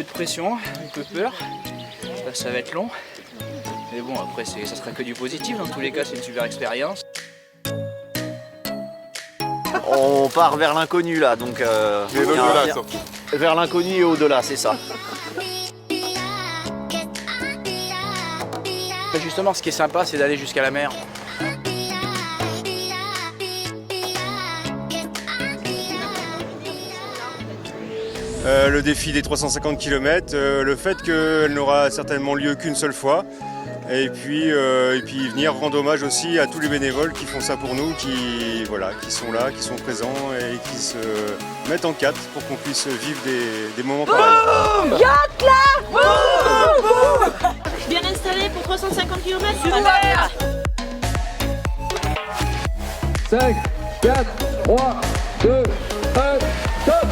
de pression, un peu peur. Ça va être long. Mais bon, après, ça sera que du positif. Dans tous les cas, c'est une super expérience. On part vers l'inconnu là, donc Et l'au-delà surtout. vers l'inconnu et au-delà, c'est ça. Justement, ce qui est sympa, c'est d'aller jusqu'à la mer. Le défi des 350 km, le fait qu'elle n'aura certainement lieu qu'une seule fois. Et puis venir rendre hommage aussi à tous les bénévoles qui font ça pour nous, qui sont là, qui sont présents et qui se mettent en quatre pour qu'on puisse vivre des moments pareils. Yacht là. Bien installé pour 350 km. Super. 5, 4, 3, 2, 1, top!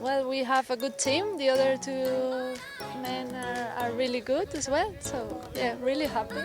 Well, we have a good team. The other two men are really good as well. So yeah, really happy.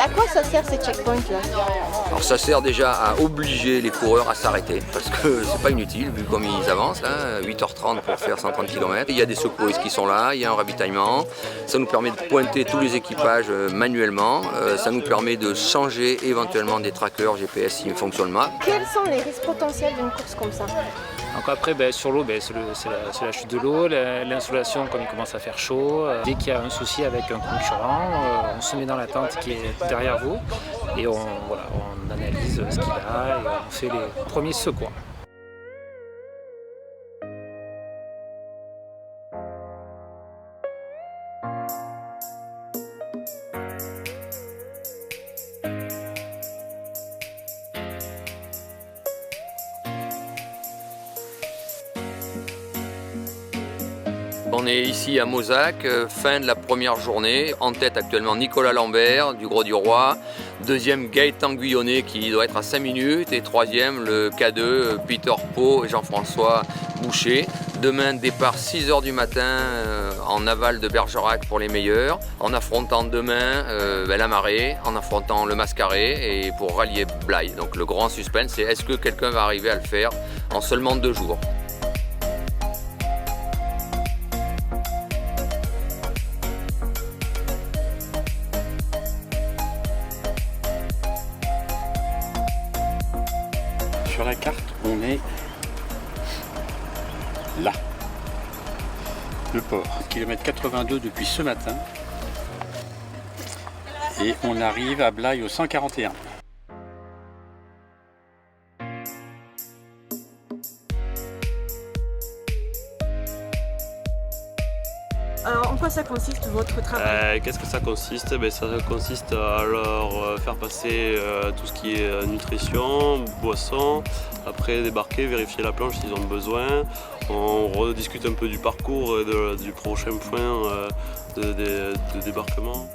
À quoi ça sert ces checkpoints là? Alors ça sert déjà à obliger les coureurs à s'arrêter parce que c'est pas inutile vu comme ils avancent, là, 8h30 pour faire 130 km. Il y a des secouristes qui sont là, il y a un ravitaillement. Ça nous permet de pointer tous les équipages manuellement. Ça nous permet de changer éventuellement des trackers GPS s'ils ne fonctionnent pas. Quels sont les risques potentiels d'une course comme ça? Donc après, sur l'eau, c'est la chute de l'eau, l'insolation quand il commence à faire chaud. Dès qu'il y a un souci avec un concurrent, on se met dans la tente qui est derrière vous et on analyse ce qu'il a et on fait les premiers secours. On est ici à Mozac, fin de la première journée. En tête actuellement Nicolas Lambert du Gros du Roi. Deuxième Gaëtan Guyonnet qui doit être à 5 minutes. Et troisième le K2 Peter Pau et Jean-François Boucher. Demain départ 6h du matin en aval de Bergerac pour les meilleurs. En affrontant demain la marée, en affrontant le Mascaret et pour rallier Blaye. Donc le grand suspense c'est est-ce que quelqu'un va arriver à le faire en seulement 2 jours. Sur la carte, on est là. Le port, kilomètre 82 depuis ce matin. Et on arrive à Blaye au 141. Alors en quoi ça consiste votre travail? Qu'est-ce que ça consiste? Ça consiste à leur faire passer tout ce qui est nutrition, boisson, après débarquer, vérifier la planche s'ils ont besoin. On rediscute un peu du parcours et du prochain point de débarquement.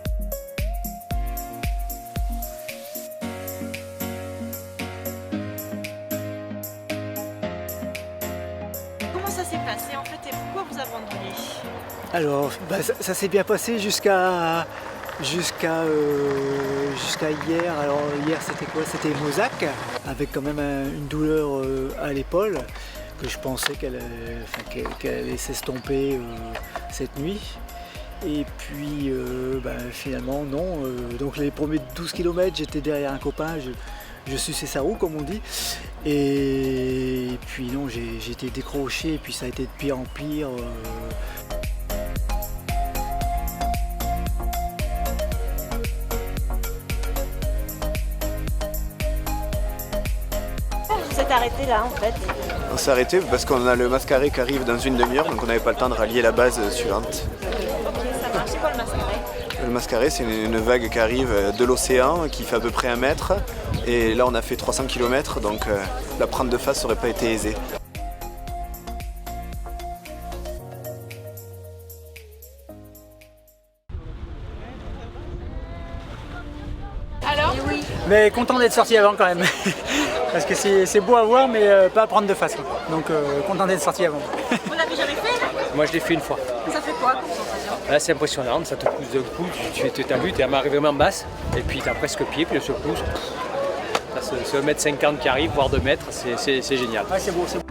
Comment ça s'est passé en fait et pourquoi vous abandonnez? Alors, ça s'est bien passé jusqu'à jusqu'à hier. Alors hier c'était quoi? C'était Mozac, avec quand même une douleur à l'épaule que je pensais qu'elle allait s'estomper cette nuit. Et puis finalement non. Donc les premiers 12 km j'étais derrière un copain, je suçais sa roue comme on dit. Et puis non, j'ai été décroché et puis ça a été de pire en pire. Vous êtes arrêté là en fait? On s'est arrêté parce qu'on a le mascaré qui arrive dans une demi-heure, donc on n'avait pas le temps de rallier la base suivante. Ok, ça marche. C'est quoi le mascaré? Le mascaré, c'est une vague qui arrive de l'océan, qui fait à peu près 1 mètre. Et là, on a fait 300 km, donc la prendre de face n'aurait pas été aisée. Alors? Mais content d'être sorti avant quand même. Parce que c'est beau à voir, mais pas à prendre de face. Donc content d'être sorti avant. Vous l'avez jamais fait là? Moi je l'ai fait une fois. Ça fait quoi comme sensation? Là c'est impressionnant, ça te pousse d'un coup, t'as vu, t'es à marée vraiment basse, et puis t'as presque pied, puis le secousse. Ce 1,50 m qui arrive, voire 2 mètres, c'est génial. Ouais, c'est beau, c'est beau.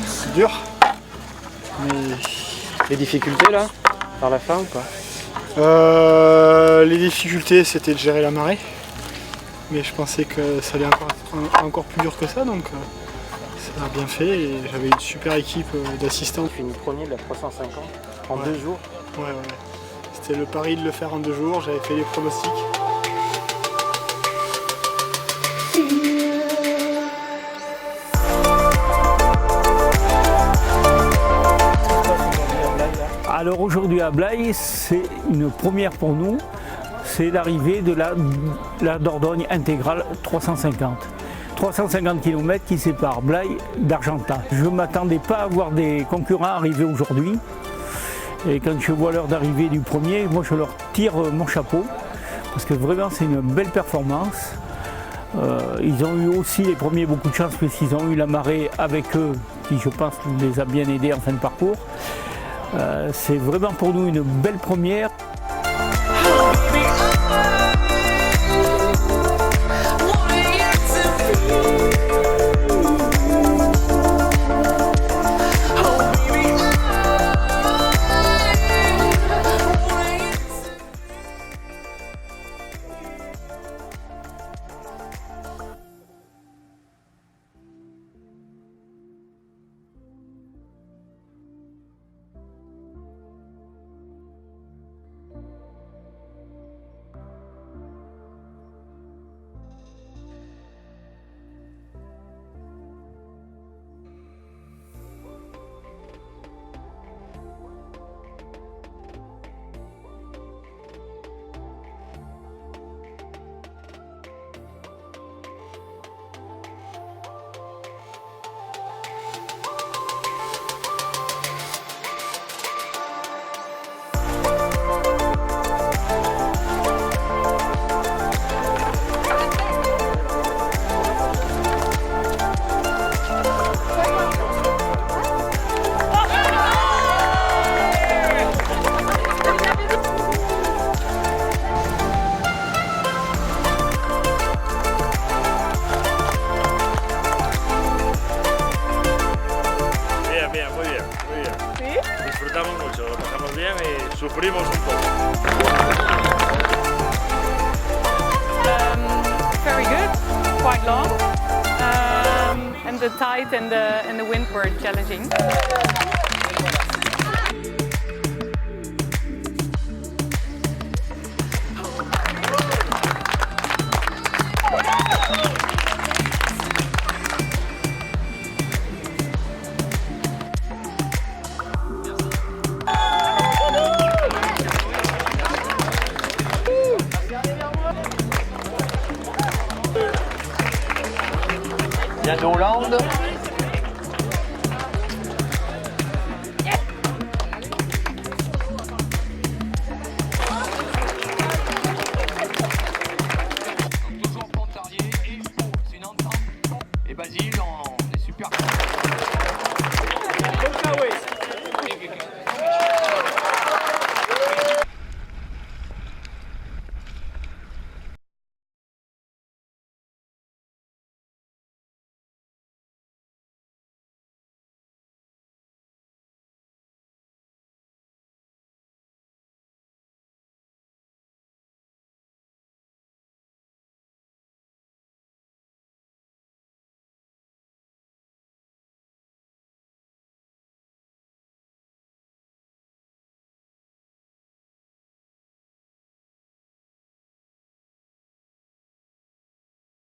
C'est dur, mais Les difficultés là, par la fin ou quoi? les difficultés c'était de gérer la marée, mais je pensais que ça allait encore plus dur que ça, donc ça a bien fait et j'avais une super équipe d'assistants. Je finis premier de la 350 en 2 jours. Ouais. C'était le pari de le faire en 2 jours, j'avais fait les pronostics. Alors aujourd'hui à Blaye, c'est une première pour nous, c'est l'arrivée de la Dordogne intégrale 350. 350 km qui séparent Blaye d'Argentat. Je ne m'attendais pas à voir des concurrents arriver aujourd'hui. Et quand je vois l'heure d'arrivée du premier, moi je leur tire mon chapeau. Parce que vraiment c'est une belle performance. Ils ont eu aussi les premiers beaucoup de chance puisqu'ils ont eu la marée avec eux, qui je pense les a bien aidés en fin de parcours. C'est vraiment pour nous une belle première. Disfrutamos mucho, lo pasamos bien y sufrimos un poco. Very good, quite long, and the tide and the wind were challenging. Vient de Hollande.